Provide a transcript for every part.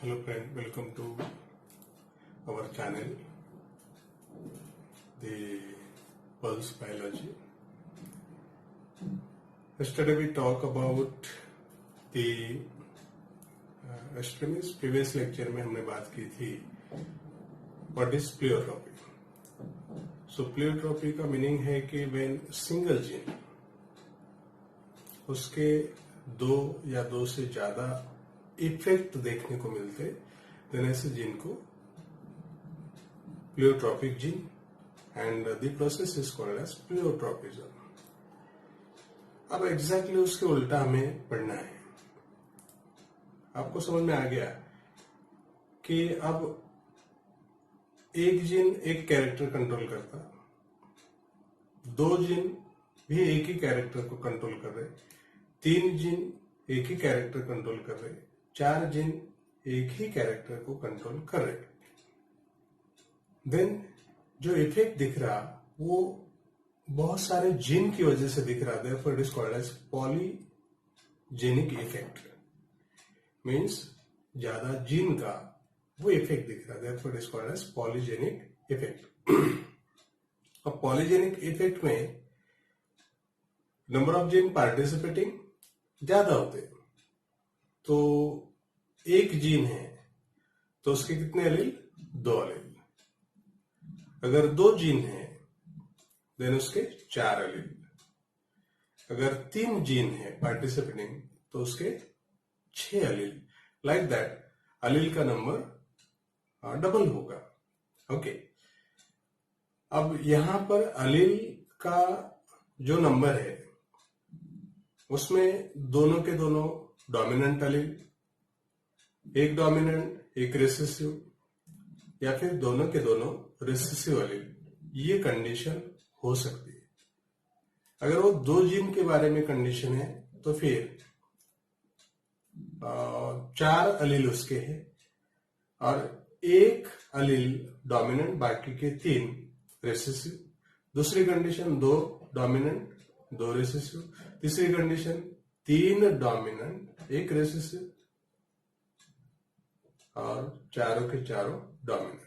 Hello friend, welcome to our channel, the Pulse Biology. Yesterday we talked about the previous lecture में हमने बात की थी what is pleiotropy. So pleiotropy का meaning है कि when single gene उसके दो या दो से ज्यादा इफेक्ट देखने को मिलते देन ऐसे जीन को pleiotropic gene and the process is called as pleiotropism. अब एग्जैक्टली उसके उल्टा हमें पढ़ना है. आपको समझ में आ गया कि अब एक जीन एक कैरेक्टर कंट्रोल करता, दो जीन भी एक ही कैरेक्टर को कंट्रोल कर रहे, तीन जीन एक ही कैरेक्टर कंट्रोल कर रहे, चार जीन एक ही कैरेक्टर को कंट्रोल कर रहे. देन जो इफेक्ट दिख रहा वो बहुत सारे जीन की वजह से दिख रहा. Therefore it is called as polygenic effect. Means ज्यादा जीन का वो इफेक्ट दिख रहा. Therefore it is called as polygenic effect. अब पॉलीजेनिक इफेक्ट में नंबर ऑफ जीन पार्टिसिपेटिंग ज्यादा होते. तो एक जीन है तो उसके कितने एलील? दो एलील. अगर दो जीन है देन उसके चार एलील. अगर तीन जीन है पार्टिसिपेटिंग तो उसके 6 एलील. लाइक दैट एलील का नंबर डबल होगा. ओके. अब यहां पर एलील का जो नंबर है उसमें दोनों के दोनों डोमिनेंट एलील, एक डोमिनेंट एक रिसेसिव, या फिर दोनों के दोनों रिसेसिव एलील, ये कंडीशन हो सकती है. अगर वो दो जीन के बारे में कंडीशन है तो फिर 4 एलील उसके हैं और एक एलील डोमिनेंट, बाकी के 3 रिसेसिव. दूसरी कंडीशन 2 डोमिनेंट 2 रिसेसिव. तीसरी कंडीशन 3 डोमिनेंट 1 रिसेसिव और चारों के चारों डोमिनेंट.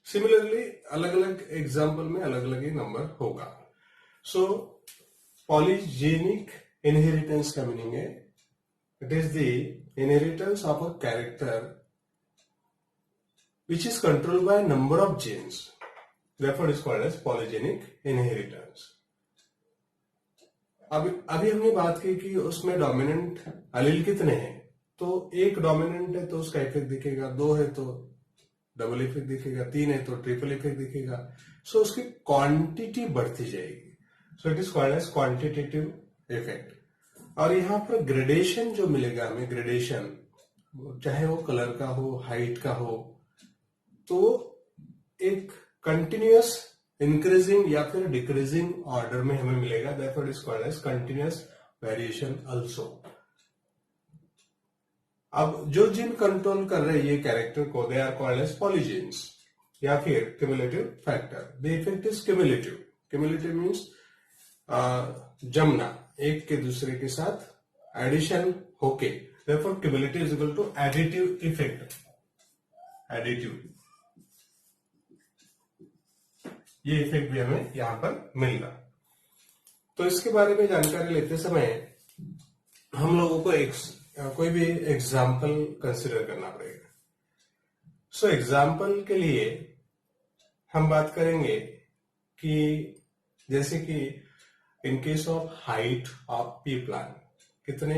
सिमिलरली अलग अलग एग्जाम्पल में अलग अलग ही नंबर होगा. सो पॉलीजेनिक इनहेरिटेंस का मीनिंग है it is the inheritance of a character which is controlled by number of genes. therefore it is called as polygenic inheritance. अभी हमने बात की कि उसमें डोमिनेंट एलील कितने हैं. तो एक डोमिनेंट है तो उसका इफेक्ट दिखेगा, 2 है तो डबल इफेक्ट दिखेगा, 3 है तो ट्रिपल इफेक्ट दिखेगा. सो उसकी क्वांटिटी बढ़ती जाएगी. So it is called as quantitative effect. और यहां पर ग्रेडेशन जो मिलेगा हमें, ग्रेडेशन चाहे वो कलर का हो, हाइट का हो, तो एक कंटिन्यूअस इंक्रीजिंग या फिर डिक्रीजिंग ऑर्डर में हमें मिलेगा. Therefore it is called as continuous variation also. अब जो जीन कंट्रोल कर रहे हैं ये कैरेक्टर को, they are called as polygenes या फिर cumulative factor. The effect is cumulative. Cumulative means जमना, एक के दूसरे के साथ एडिशन होके. Therefore cumulative is equal to additive effect. Additive ये इफेक्ट भी हमें यहां पर मिल रहा. तो इसके बारे में जानकारी लेते समय हम लोगों को कोई भी एग्जाम्पल कंसिडर करना पड़ेगा. सो एग्जाम्पल के लिए हम बात करेंगे कि जैसे कि इन case of height of P plant कितने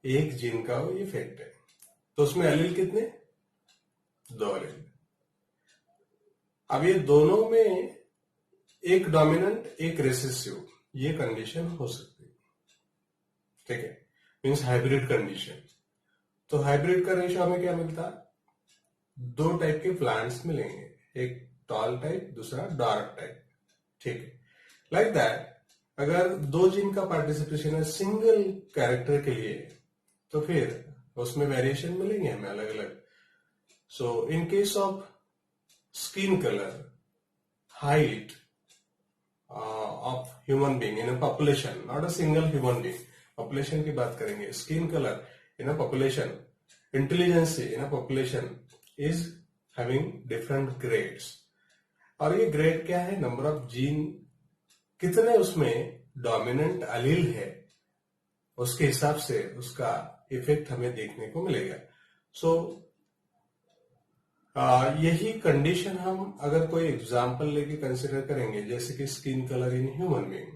एक जीन का वो इफेक्ट है, तो उसमें एलील कितने? 2 एलील. अब ये दोनों में एक डोमिनेंट एक रिसेसिव, ये कंडीशन हो सकती है. ठीक है, मीन्स हाइब्रिड कंडीशन. तो हाइब्रिड का रेशियो हमें क्या मिलता? 2 टाइप के प्लांट्स मिलेंगे, एक टॉल टाइप, दूसरा डार्क टाइप. ठीक है. लाइक दैट अगर 2 जीन का पार्टिसिपेशन है सिंगल कैरेक्टर के लिए तो फिर उसमें वेरिएशन मिलेंगे हमें अलग अलग. So in case of skin colour, height of human being in a population, not a single human being, population की बात करेंगे, skin color in a population, intelligence in a population is having different grades. और ये grade क्या है? Number of gene, कितने उसमें dominant अलील है, उसके हिसाब से उसका इफेक्ट हमें देखने को मिलेगा। सो यही कंडीशन हम अगर कोई एग्जाम्पल लेके कंसिडर करेंगे, जैसे कि skin colour in human being,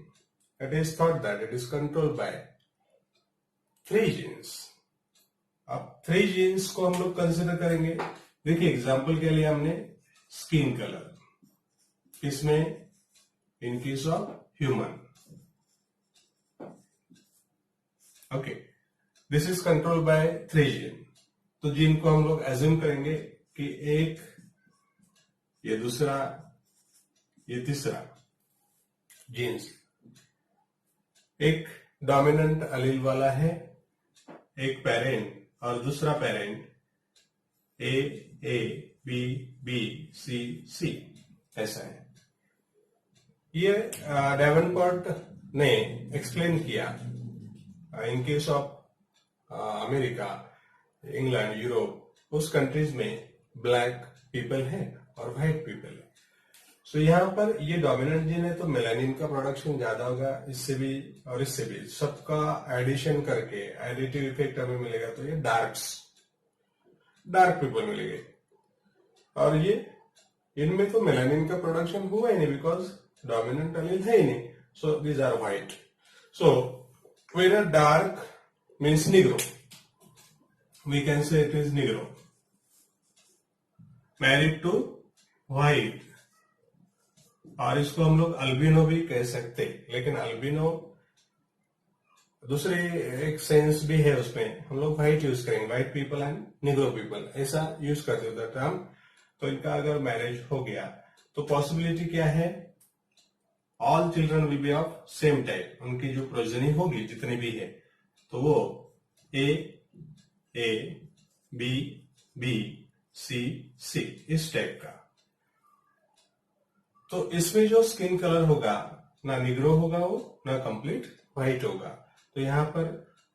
it is thought that it is controlled by 3 genes. अब 3 जीन्स को हम लोग कंसिडर करेंगे। देखिए एग्जाम्पल के लिए हमने स्किन कलर, इसमें इन case of human, okay, this is controlled by 3 gene. तो जीन को हम लोग एज्यूम करेंगे कि एक, ये दूसरा, ये तीसरा जीन्स एक डोमिनेंट अलील वाला है, एक पेरेंट और दूसरा parent A B B C C, ऐसा है। ये डेवनपोर्ट ने एक्सप्लेन किया in case of America, England, Europe, उस कंट्रीज में ब्लैक पीपल है और व्हाइट पीपल है। सो यहाँ पर ये डोमिनेंट जीन है तो मेलानिन का प्रोडक्शन ज्यादा होगा, इससे भी और इससे भी, सबका एडिशन करके एडिटिव इफेक्ट हमें मिलेगा, तो ये डार्क पीपल मिलेंगे। और ये इनमें तो मेलानिन का प्रोडक्शन हुआ ही नहीं, बिकॉज डोमिनेंट अलील है ही नहीं, so these are white. So where dark means negro, we can say it is negro married to white, और इसको हम लोग अल्बिनो भी कह सकते, लेकिन अल्बिनो दूसरे एक सेंस भी है, उसमें हम लोग व्हाइट यूज करेंगे, white people and Negro people ऐसा यूज करते होता टर्म। तो इनका अगर मैरिज हो गया तो पॉसिबिलिटी क्या है? All children will be of same type, उनकी जो प्रोजनी होगी जितनी भी है, तो वो ए बी बी सी सी इस टाइप का। तो इसमें जो स्किन कलर होगा ना निग्रो होगा वो, ना कंप्लीट व्हाइट होगा। तो यहां पर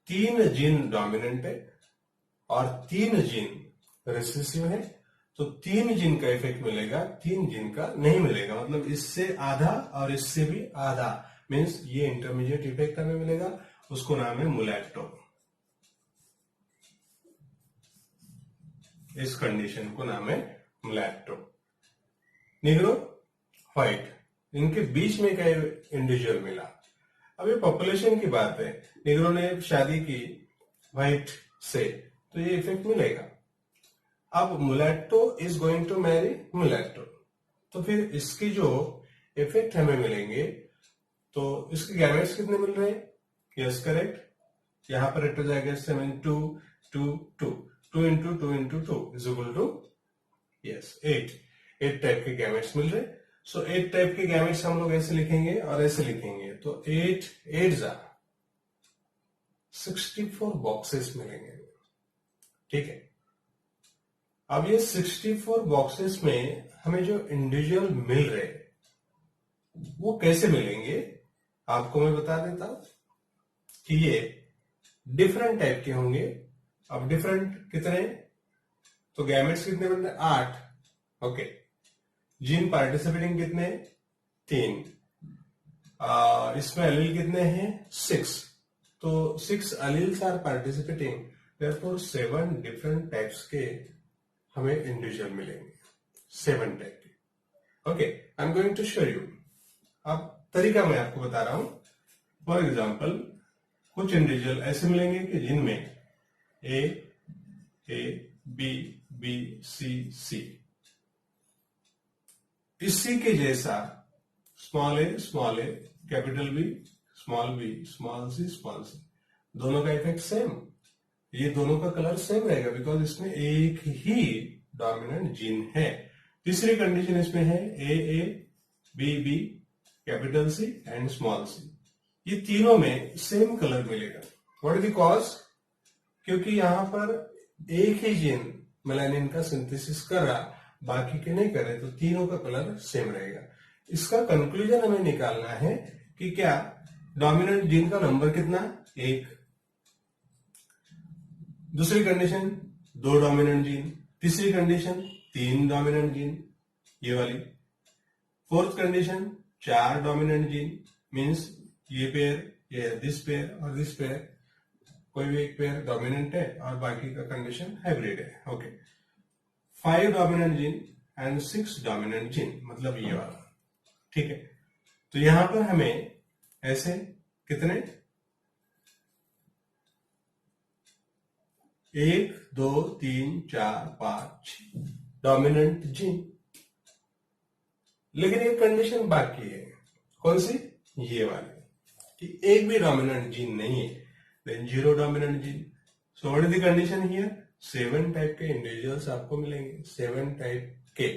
3 जीन डोमिनेंट है और 3 जीन रिसेसिव है, तो 3 जीन का इफेक्ट मिलेगा, 3 जीन का नहीं मिलेगा। मतलब इससे आधा और इससे भी आधा, मीन्स ये इंटरमीडिएट इफेक्ट हमें मिलेगा, उसको नाम है मुलैक्टो। इस कंडीशन को नाम है मुलैक्टो। निग्रो, व्हाइट, इनके बीच में क्या इंडिविजुअल मिला। अब ये पॉपुलेशन की बात है, निग्रो ने शादी की व्हाइट से, तो ये इफेक्ट मिलेगा। अब मुलैक्टो इज गोइंग टू मैरी मुलैक्टो, तो फिर इसकी जो इफेक्ट हमें मिलेंगे, तो इसके गैमेट्स कितने मिल रहे हैं? यस करेक्ट, यहां पर इट हो जाएगा 7 2 2 2 2 into 2 into 2 is equal to yes 8 type के गैमेट्स मिल रहे। सो 8 टाइप के गैमेट्स हम लोग ऐसे लिखेंगे और ऐसे लिखेंगे, तो 8 8 जा 64 बॉक्सेस मिलेंगे, ठीक है। अब ये 64 बॉक्सेस में हमें जो इंडिविजुअल मिल रहे वो कैसे मिलेंगे, आपको मैं बता देता हूं कि ये डिफरेंट टाइप के होंगे। अब डिफरेंट कितने, तो गैमेट्स कितने बन रहे? 8, ओके। जीन पार्टिसिपेटिंग कितने? 3। इसमें अलील कितने हैं? 6। तो 6 alleles are participating, therefore 7 different types के हमें इंडिविजुअल मिलेंगे, 7 टाइप के। Okay, I am going to show you. अब तरीका मैं आपको बता रहा हूं। फॉर एग्जाम्पल, कुछ इंडिविजुअल ऐसे मिलेंगे कि जिनमें ए बी बी सी सी, इसी के जैसा स्मॉल ए कैपिटल बी स्मॉल सी, दोनों का इफेक्ट सेम, ये दोनों का कलर सेम रहेगा, बिकॉज इसमें एक ही डोमिनेंट जीन है। तीसरी कंडीशन इसमें है A B capital C and small C, ये तीनों में सेम कलर मिलेगा। What is the cause? क्योंकि यहां पर एक ही जीन मेलानिन का सिंथेसिस कर रहा, बाकी के नहीं कर रहे, तो तीनों का कलर सेम रहेगा। इसका कंक्लूजन हमें निकालना है कि क्या डोमिनेंट जीन का नंबर कितना? 1। दूसरी कंडीशन, 2 डोमिनेंट जीन। तीसरी कंडीशन 3 डोमिनेंट जीन, ये वाली। Fourth condition 4 dominant gene, means ये पेयर, ये दिस पेयर और दिस पेयर, कोई भी एक पेयर डोमिनेंट है और बाकी का कंडीशन हाइब्रिड है। Okay, 5 dominant gene and 6 dominant gene, मतलब ये वाला। ठीक है, तो यहां पर हमें ऐसे कितने 1 2 3 4 5 6 डोमिनेंट जीन। लेकिन एक कंडीशन बाकी है, कौन सी? ये वाली, कि एक भी डोमिनेंट जीन नहीं है, then 0 dominant gene. So what is the condition here? 7 type के इंडिविजुअल्स आपको मिलेंगे, 7 टाइप के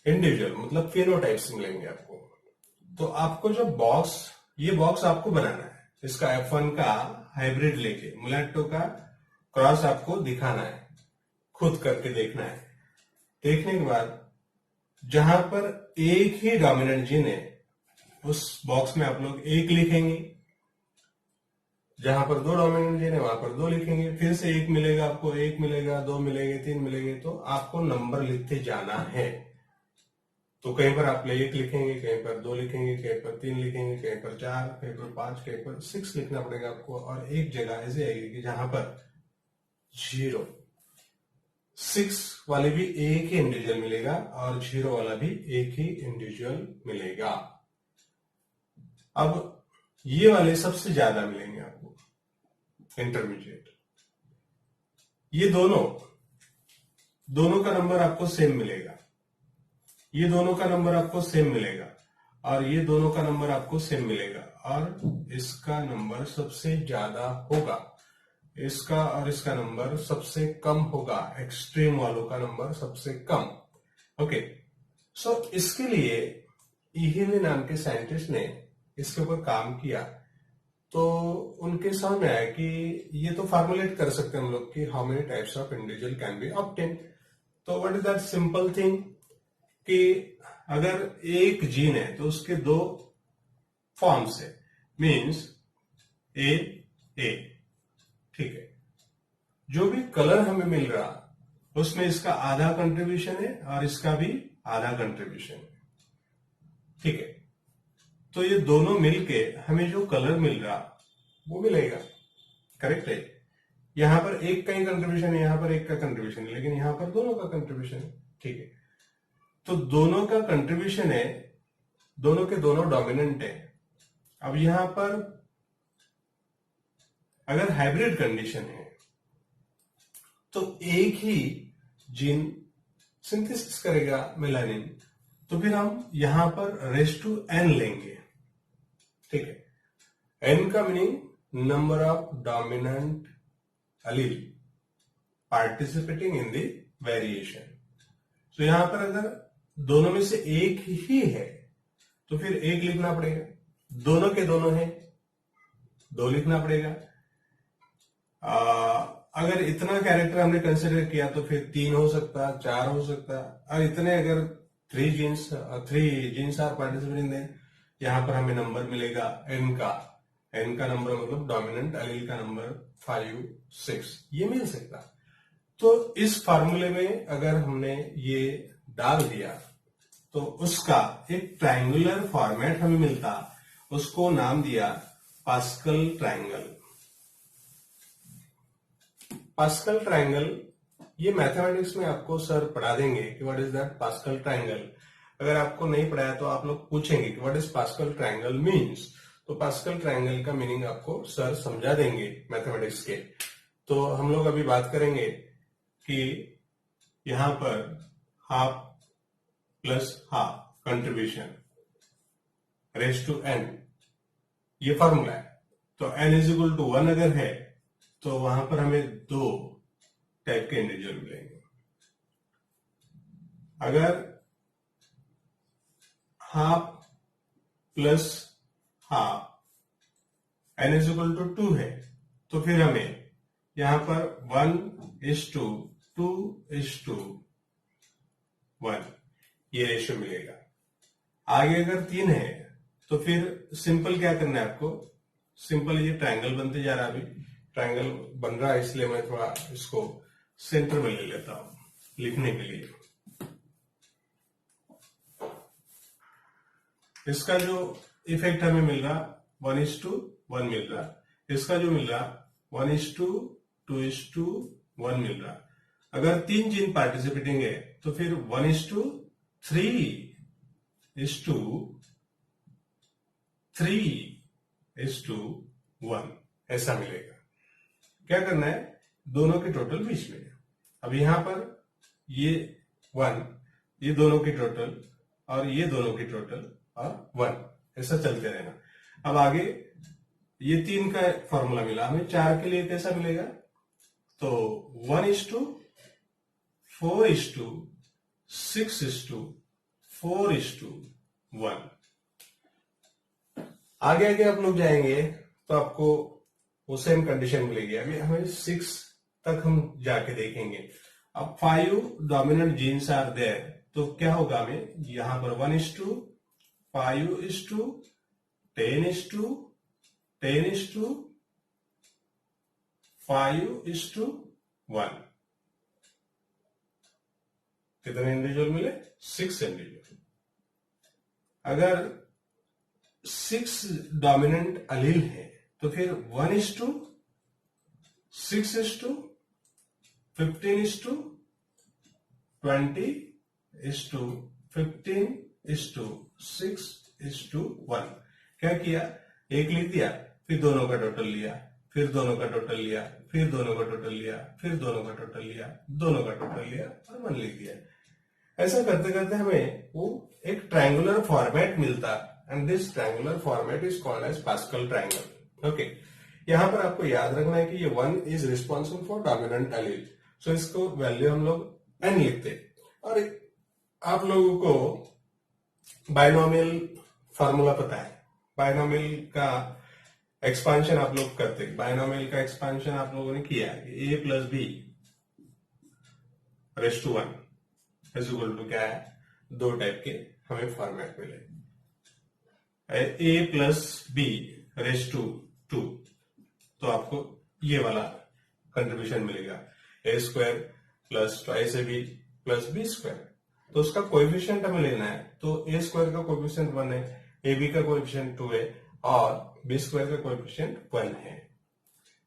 इंडिविजुअल, मतलब फेनोटाइप्स मिलेंगे आपको। तो आपको जो बॉक्स, ये बॉक्स आपको बनाना है, इसका F1 का हाइब्रिड लेके मुलेट्टो का क्रॉस आपको दिखाना है, खुद करके देखना है। देखने के बाद जहां पर एक ही डोमिनेंट जीन है उस बॉक्स में आप लोग 1 लिखेंगे, जहां पर 2 डोमिनेंट जीन है वहां पर 2 लिखेंगे, फिर से 1 मिलेगा आपको, 1 मिलेगा, 2 मिलेंगे, 3 मिलेंगे, तो आपको नंबर लिखते जाना है। तो कहीं पर आप 1 लिखेंगे, कहीं पर 2 लिखेंगे, कहीं पर 3 लिखेंगे, कहीं पर 4, कहीं पर 5, कहीं पर 6 लिखना पड़ेगा आपको। और एक जगह ऐसे आएगी कि जहां पर 0, 6 वाले भी एक ही इंडिविजुअल मिलेगा और 0 वाला भी एक ही इंडिविजुअल मिलेगा। अब ये वाले सबसे ज्यादा मिलेंगे आपको, इंटरमीडिएट। ये दोनों का नंबर आपको सेम मिलेगा, ये दोनों का नंबर आपको सेम मिलेगा, और ये दोनों का नंबर आपको सेम मिलेगा, और इसका नंबर सबसे ज्यादा होगा, इसका और इसका नंबर सबसे कम होगा, एक्सट्रीम वालों का नंबर सबसे कम। ओके, सो इसके लिए इहिले नाम के साइंटिस्ट ने इसके ऊपर काम किया, तो उनके समझ में आया कि ये तो फॉर्मुलेट कर सकते हैं हम लोग कि how many types of individual can be obtain. तो what is that simple thing, कि अगर एक जीन है तो उसके 2 फॉर्म्स है, मीन्स ए ए। ठीक है, जो भी कलर हमें मिल रहा उसमें इसका आधा कंट्रीब्यूशन है और इसका भी आधा कंट्रीब्यूशन है। ठीक है, तो ये दोनों मिलके हमें जो कलर मिल रहा वो मिलेगा, करेक्ट है। यहां पर एक का ही कंट्रीब्यूशन है, यहां पर एक का कंट्रीब्यूशन है, लेकिन यहां पर दोनों का कंट्रीब्यूशन है। ठीक है, तो दोनों का कंट्रीब्यूशन है, दोनों के दोनों डोमिनेंट है। अब यहां पर अगर हाइब्रिड कंडीशन है तो एक ही जीन सिंथेसिस करेगा मेलानिन, तो फिर हम यहां पर रेस टू n लेंगे। ठीक है, n का meaning number of dominant Aleel participating in the variation. तो यहां पर अगर दोनों में से एक ही है तो फिर 1 लिखना पड़ेगा, दोनों के दोनों है 2 लिखना पड़ेगा। अगर इतना कैरेक्टर हमने कंसिडर किया तो फिर 3 हो सकता, 4 हो सकता, और इतने अगर 3 जीन्स आर पार्टिसिपेटिंग, देन यहां पर हमें नंबर मिलेगा n का नंबर मतलब डोमिनेंट अलील का नंबर 5, 6 ये मिल सकता। तो इस फार्मूले में अगर हमने ये डाल दिया तो उसका एक ट्रायंगुलर फॉर्मेट हमें मिलता, उसको नाम दिया पास्कल ट्रायंगल। पास्कल ट्रायंगल ये मैथमेटिक्स में आपको सर पढ़ा देंगे कि what is that pascal triangle. अगर आपको नहीं पढ़ाया तो आप लोग पूछेंगे कि what is pascal triangle means, तो पास्कल ट्रायंगल का मीनिंग आपको सर समझा देंगे मैथमेटिक्स के। तो हम लोग अभी बात करेंगे कि यहां पर half plus half contribution raise to n, ये फॉर्मूला है। तो n इज इक्वल टू 1 अगर है तो वहां पर हमें 2 टाइप के इंडिविजुअल मिलेंगे। अगर half plus half n is equal to 2 है तो फिर हमें यहां पर 1:2:1 ये रेशियो मिलेगा। आगे अगर 3 है तो फिर सिंपल क्या करना है आपको, सिंपल ये ट्रायंगल बनते जा रहा है अभी, ट्रायंगल बन रहा है, इसलिए मैं थोड़ा इसको सेंटर में ले लेता हूं लिखने के लिए। इसका जो इफेक्ट हमें मिल रहा 1:1 मिल रहा, इसका जो मिल रहा 1:2:1 मिल रहा। अगर 3 जीन पार्टिसिपेटिंग है तो फिर 1:3:3:1 ऐसा मिलेगा। क्या करना है, दोनों के टोटल बीच में। अब यहां पर ये 1, ये दोनों की टोटल और ये दोनों की टोटल और 1 ऐसा चलते रहना। अब आगे ये 3 का फॉर्मूला मिला हमें, 4 के लिए कैसा मिलेगा, तो 1:4:6:4:1। आगे आगे आप लोग जाएंगे तो आपको वो सेम कंडीशन मिलेगी। अभी हमें 6 तक हम जाके देखेंगे। अब 5 डोमिनेंट जीन्स आर देयर, तो क्या होगा, हमें यहां पर 1:5:10:10:5:1। कितने इंडिविजुअल मिले, 6 इंडिविजुअल। अगर 6 डोमिनेंट अलील है तो फिर 1:6:15:20:15:6:1। क्या किया, एक लिख दिया, फिर दोनों का टोटल लिया, फिर दोनों का टोटल लिया, फिर दोनों का टोटल लिया, फिर दोनों का टोटल लिया, दोनों का टोटल लिया और 1 लिख दिया। ऐसा करते करते हमें वो एक ट्रायंगुलर फॉर्मेट मिलता, and this triangular format is called as Pascal triangle. Okay, यहां पर आपको याद रखना है कि ये 1 is responsible for dominant allele, so इसको वैल्यू हम लोग n लिखते। और आप लोगों को बायनोमियल फॉर्मूला पता है, बायनोमियल का एक्सपांशन आप लोग करते, बायनोमियल का एक्सपांशन आप लोगों ने किया, a + b raise to 1 is equal to क्या है, 2 टाइप के हमें फॉर्मेट मिले, a + b रेज़ टू 2, तो आपको ये वाला कंट्रीब्यूशन मिलेगा, a² + 2ab + b²। तो उसका कोएफिशिएंट हमें लेना है, तो a² का कोएफिशिएंट 1 है, ab का कोएफिशिएंट 2 है और b² का कोएफिशिएंट 1 है।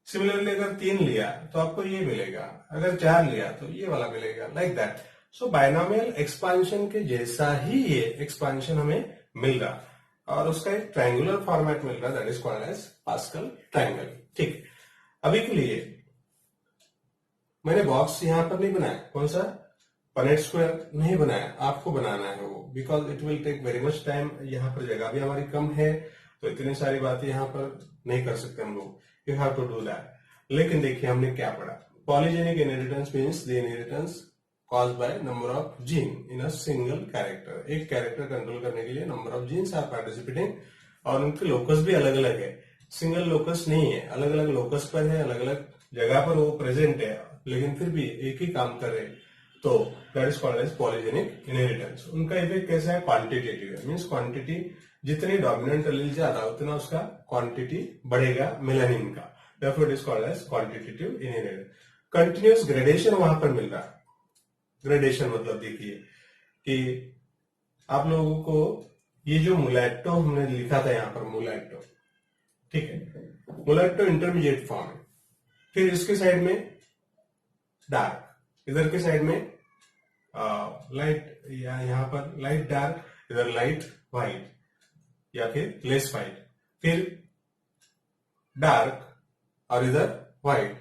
सिमिलरली अगर 3 लिया तो आपको ये मिलेगा, अगर 4 लिया तो ये वाला मिलेगा, like that. So binomial expansion के जैसा ही ये एक्सपांशन हमें मिल रहा और उसका एक ट्रायंगुलर फॉर्मेट मिल रहा, that is called as Pascal triangle. ठीक, अभी के लिए मैंने बॉक्स यहां पर नहीं बनाया, कौन सा, पनेट स्क्वायर नहीं बनाया, आपको बनाना है वो, because it will take very much time. यहाँ पर जगह भी हमारी कम है तो इतनी सारी बातें यहाँ पर नहीं कर सकते हम लोग, you have to do that. लेकिन देखिए हमने क्या पढ़ा, polygenic inheritance means the inheritance caused by number of gene in a single character। एक कैरेक्टर कंट्रोल करने के लिए number of genes are participating और उनके लोकस भी अलग अलग है, सिंगल लोकस नहीं है, अलग अलग लोकस पर है, अलग अलग जगह पर वो प्रेजेंट है, लेकिन फिर भी एक ही काम कर रहे हैं, तो that is called as polygenic inheritance. उनका इफेक्ट कैसा है, क्वांटिटेटिव है, मींस क्वांटिटी जितनी डोमिनेंट एलील ज्यादा उतना उसका क्वांटिटी बढ़ेगा मेलानिन का, therefore it is called as quantitative inheritance। Continuous gradation वहां पर मिल रहा, ग्रेडेशन मतलब देखिए कि आप लोगों को ये जो मुलैक्टो हमने लिखा था यहां पर, मुलैक्टो, ठीक है, मुलैक्टो इंटरमीडिएट फॉर्म है, फिर इसके साइड में डार्क, इधर के साइड में लाइट, या यहां पर लाइट डार्क, इधर लाइट व्हाइट या फिर लेस व्हाइट, फिर डार्क और इधर व्हाइट,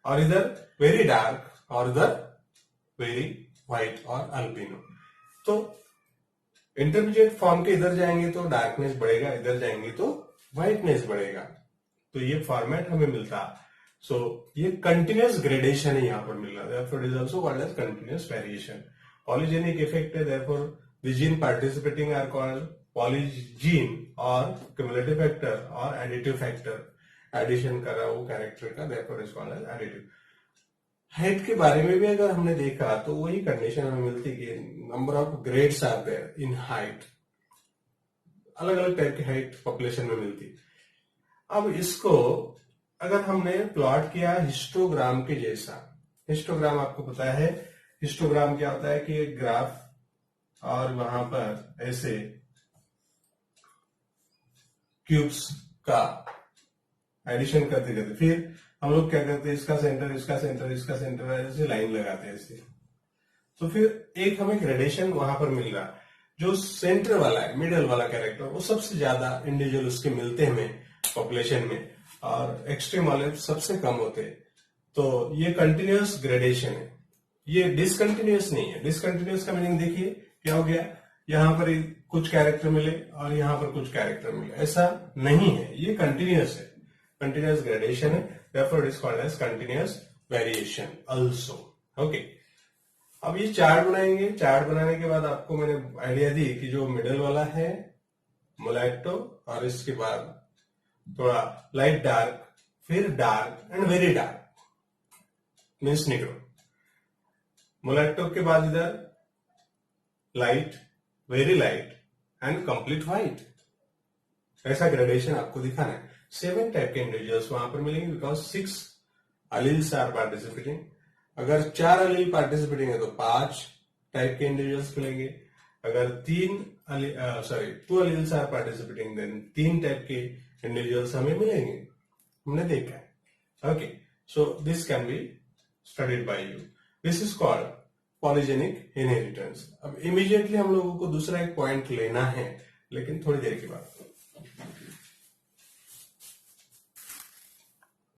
और इधर वेरी डार्क और इधर वेरी व्हाइट और अल्बिनो। तो इंटरमीडिएट फॉर्म के इधर जाएंगे तो डार्कनेस बढ़ेगा, इधर जाएंगे तो व्हाइटनेस बढ़ेगा, तो ये फॉर्मेट हमें मिलता। सो ये कंटिन्यूअस ग्रेडेशन है यहां पर मिल रहा है, therefore it is also called as continuous variation। Polygenic effect है, therefore the gene participating are called polygene और cumulative factor और additive factor, एडिशन कर रहा है वो कैरेक्टर का, therefore it is called as additive। Height के बारे में भी अगर हमने देखा तो वही कंडीशन हमें मिलती कि number of grades are there in height, अलग अलग टाइप की हाइट पॉपुलेशन में मिलती। अब इसको अगर हमने प्लॉट किया हिस्टोग्राम के जैसा, हिस्टोग्राम आपको पता है हिस्टोग्राम क्या होता है कि एक ग्राफ और वहां पर ऐसे क्यूब्स का एडिशन करते करते फिर हम लोग क्या करते हैं, इसका सेंटर इसका सेंटर इसका सेंटर ऐसे लाइन लगाते हैं ऐसे, तो फिर एक हमें ग्रेडेशन वहां पर मिल रहा है। जो सेंटर वाला है, मिडल वाला कैरेक्टर, वो सबसे ज्यादा इंडिविजुअल उसके मिलते हैं हमें पॉपुलेशन में, और एक्सट्रीम वाले सबसे कम होते हैं। तो ये कंटिन्यूअस ग्रेडेशन है, ये डिसकंटिन्यूअस नहीं है। डिसकंटिन्यूअस का मीनिंग देखिए क्या हो गया, यहां पर कुछ कैरेक्टर मिले और यहां पर कुछ कैरेक्टर मिले, ऐसा नहीं है, ये कंटिन्यूअस है, कंटिन्यूअस ग्रेडेशन है, therefore it is called as continuous variation also. Okay, अब ये चार्ट बनाएंगे। चार्ट बनाने के बाद आपको मैंने आइडिया दी कि जो मिडल वाला है मुलेट्टो, और इसके बाद थोड़ा लाइट डार्क, फिर dark and very dark means negro. Mulatto के बाद इधर light, very light and complete white, ऐसा ग्रेडेशन आपको दिखाना है। 7 टाइप के इंडिविजुअल्स वहां पर मिलेंगे बिकॉज 6 अलील्स आर पार्टिसिपेटिंग। अगर 4 अलील पार्टिसिपेटिंग है तो 5 टाइप के इंडिविजुअल्स मिलेंगे। अगर 2 alleles are participating then 3 type के इंडिविजुअल्स हमें मिलेंगे, हमने देखा है। Okay, so this can be studied by you, this is called polygenic inheritance. अब इमीडिएटली हम लोगों को दूसरा एक पॉइंट लेना है, लेकिन थोड़ी देर के बाद।